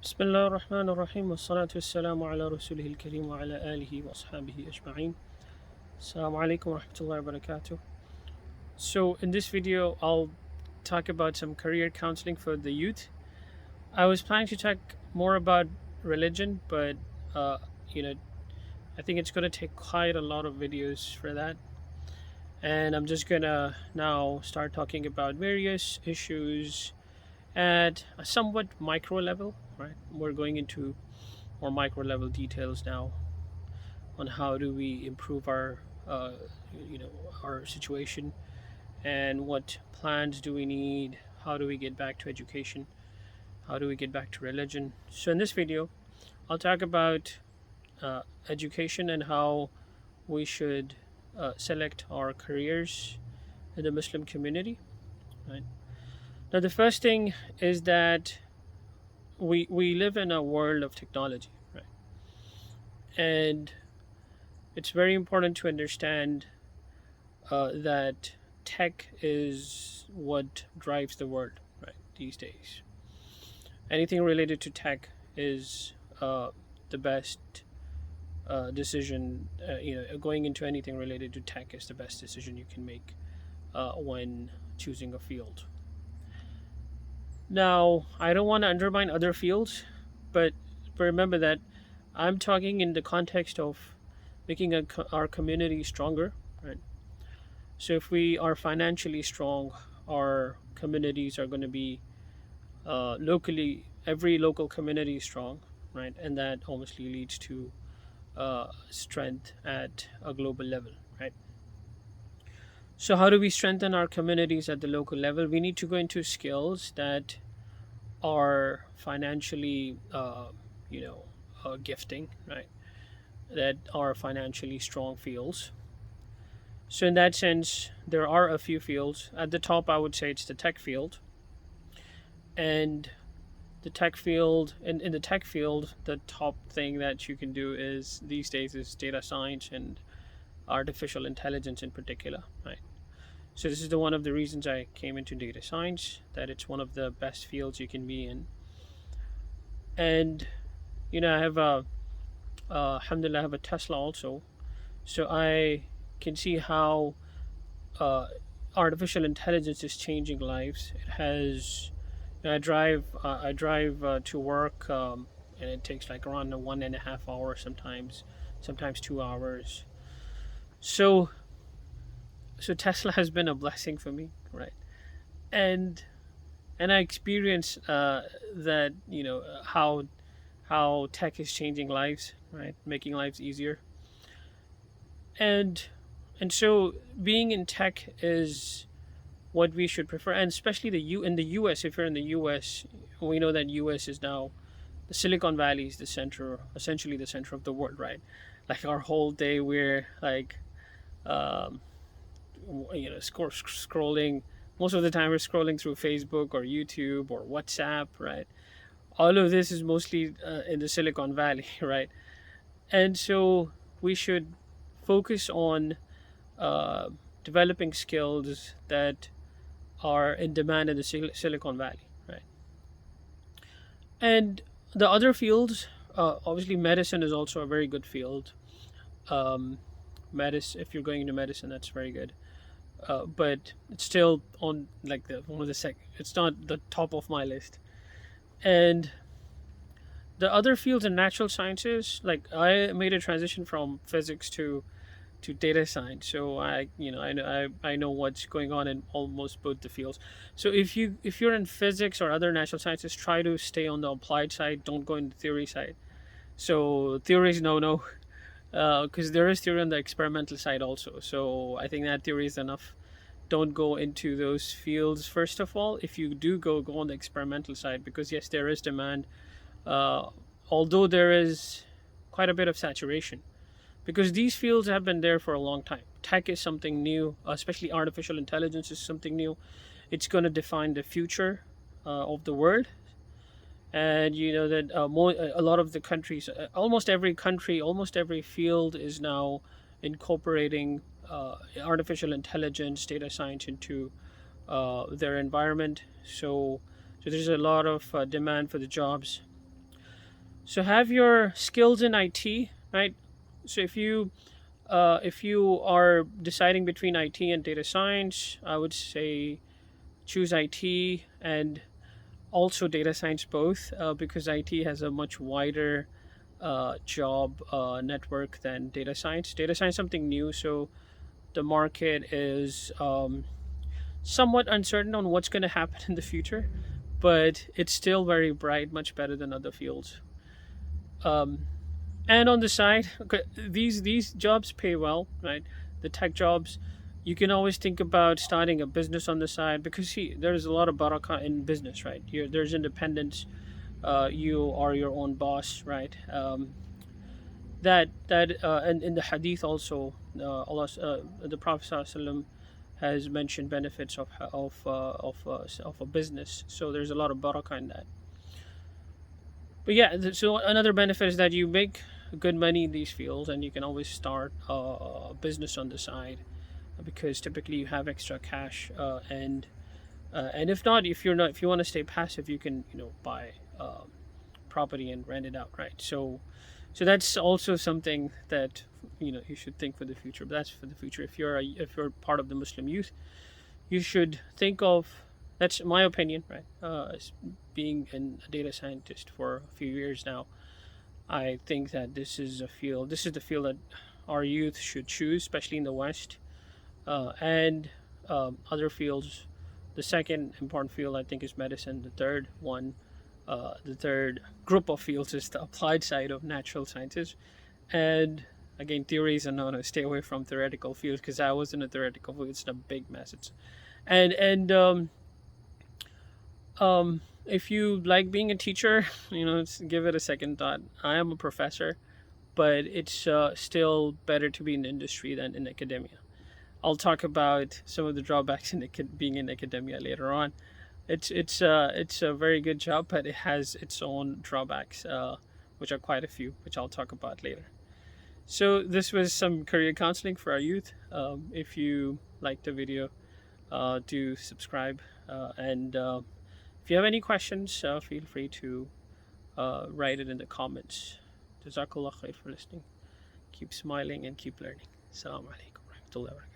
بسم الله الرحمن الرحيم والصلاة والسلام على رسوله الكريم وعلى آله وأصحابه أجمعين. Assalamu alaikum wa rahmatullahi wa barakatuh. So, in this video, I'll talk about some career counseling for the youth. I was planning to talk more about religion, but uh, you know, I think it's going to take quite a lot of videos for that. And I'm just gonna now start talking about various issues at a somewhat micro level, right? We're going into more micro level details now on how do we improve our uh, you know our situation and what plans do we need, how do we get back to education, how do we get back to religion. So in this video I'll talk about education and how we should select our careers in the Muslim community, right? Now the first thing is that we live in a world of technology, right? And it's very important to understand that tech is what drives the world, right? These days, anything related to tech is the best decision. Going into anything related to tech is the best decision you can make when choosing a field. Now, I don't want to undermine other fields, but remember that I'm talking in the context of making our community stronger, right? So if we are financially strong, our communities are going to be locally, every local community is strong, right? And that obviously leads to strength at a global level, right? So how do we strengthen our communities at the local level? We need to go into skills that are financially, gifting, right? That are financially strong fields. So in that sense, there are a few fields. At the top, I would say it's the tech field. And the tech field, and in the tech field, the top thing that you can do is these days is data science and artificial intelligence in particular, right? So this is the one of the reasons I came into data science, that it's one of the best fields you can be in. And I have alhamdulillah, I have a Tesla also, so I can see how uh, artificial intelligence is changing lives. It has. I drive to work, and it takes like around 1.5 hours sometimes 2 hours. So Tesla has been a blessing for me, right? And I experience that how tech is changing lives, right? Making lives easier. And so being in tech is what we should prefer, and especially in the US. If you're in the US, we know that US is now the Silicon Valley is the center, essentially the center of the world, right? Like our whole day, we're like, um, scrolling. Most of the time, we're scrolling through Facebook or YouTube or WhatsApp, right? All of this is mostly in the Silicon Valley, right? And so we should focus on uh, developing skills that are in demand in the Silicon Valley, right? And the other fields, obviously, medicine is also a very good field. Um, if you're going into medicine, that's very good. But it's still on like the one of the sec. It's not the top of my list. And the other fields in natural sciences, like I made a transition from physics to data science, so I know what's going on in almost both the fields. So if you're in physics or other natural sciences, try to stay on the applied side. Don't go in the theory side. So theory is no, because there is theory on the experimental side also. So I think that theory is enough. Don't go into those fields first of all. If you do go on the experimental side, because yes, there is demand, uh, although there is quite a bit of saturation, because these fields have been there for a long time. Tech is something new, especially artificial intelligence is something new. It's going to define the future of the world. And you know that a lot of the countries, almost every country, almost every field is now incorporating artificial intelligence, data science into their environment. So there's a lot of demand for the jobs. So have your skills in IT, right? So if you are deciding between IT and data science, I would say choose IT and also data science both, because IT has a much wider job network than data science. Data science is something new, so the market is somewhat uncertain on what's going to happen in the future, but it's still very bright, much better than other fields. Um, and on the side, okay, these jobs pay well, right? The tech jobs, you can always think about starting a business on the side, because see, there's a lot of barakah in business, right? There's independence. You are your own boss, right? And in the hadith also, the Prophet ﷺ has mentioned benefits of a business. So there's a lot of barakah in that. But yeah, so another benefit is that you make good money in these fields, and you can always start a business on the side, because typically you have extra cash, and if not, if you want to stay passive, you can buy property and rent it out, right? So that's also something that you should think for the future. But that's for the future. If you're part of the Muslim youth, you should think of, that's my opinion, right? As being a data scientist for a few years now, I think that this is the field that our youth should choose, especially in the West, and other fields. The second important field, I think, is medicine. The third group of fields is the applied side of natural sciences, and again, theories, and no, stay away from theoretical fields, because I was in a theoretical field. It's a big mess. And if you like being a teacher, give it a second thought. I am a professor, but it's still better to be in industry than in academia. I'll talk about some of the drawbacks in being in academia later on. It's a very good job, but it has its own drawbacks, which are quite a few, which I'll talk about later. So this was some career counseling for our youth. If you liked the video, do subscribe, and if you have any questions, feel free to write it in the comments. Jazakallah khair for listening. Keep smiling and keep learning. Assalamu alaikum warahmatullahi wabarakatuh.